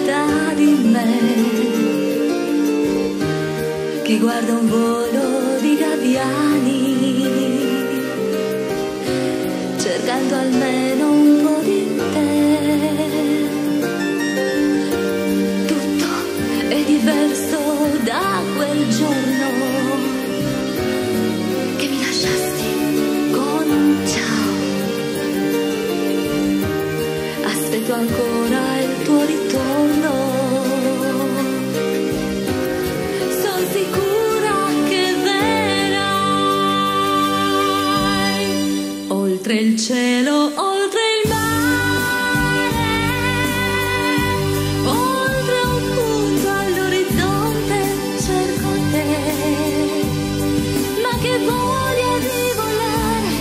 metà di me che guarda un volo di gabbiani, cercando almeno un po' di te. Tutto è diverso da quel giorno che mi lasciasti con un ciao. Aspetto ancora il tuo ritorno, sono sicura che verrai oltre il cielo, oltre il mare, oltre un punto all'orizzonte cerco te, ma che voglia di volare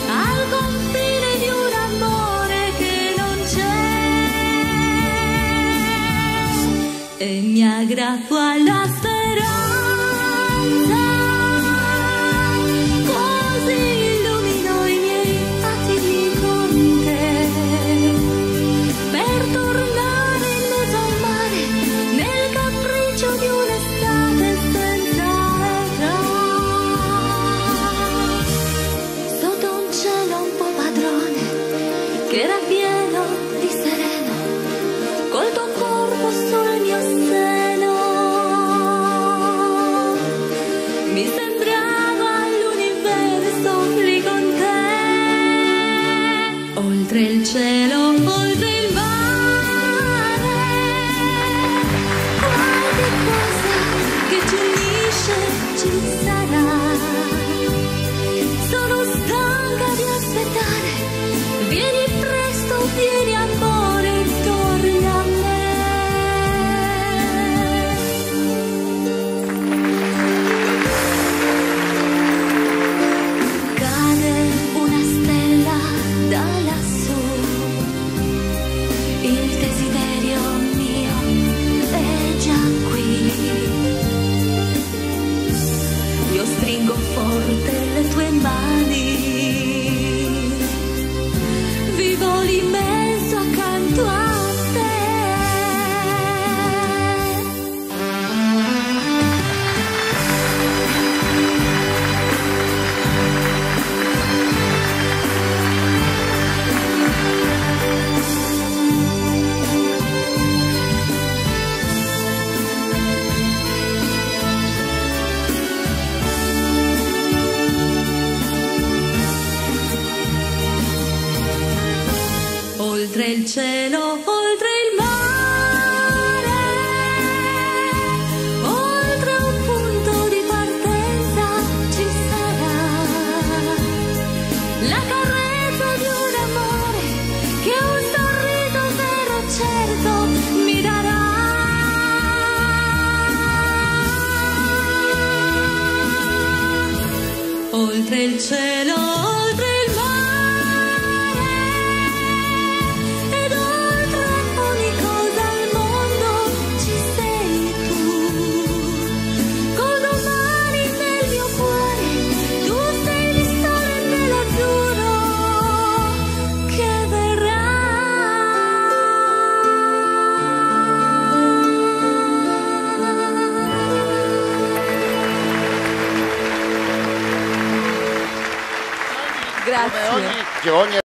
al confine di un amore che non c'è, e mi aggrappo alla speranza, così illumino i miei attimi con te, per tornare in mezzo al mare nel capriccio di un'estate senza età, sotto un cielo un po' padrone che era pieno di sereno, col tuo corpo sul mio seno. Mi sembrava l'universo lì con te, oltre il cielo, oltre il mare, qualche cosa che ci unisce ci sarà. Sono stanca di aspettare, vieni presto, vieni amore, torna a me. Cade una stella da lassù, il desiderio mio è già qui. Io stringo forte le tue mani, vivo l'immenso accanto a te. Oltre il cielo, oltre il mare, oltre un punto di partenza ci sarà la carezza di un amore che un sorriso vero certo mi darà. Oltre il cielo, oltre il mare, ed oltre ogni cosa al mondo ci sei tu, col domani nel mio cuore, tu sei il sole nell'azzurro che verrà. Come ogni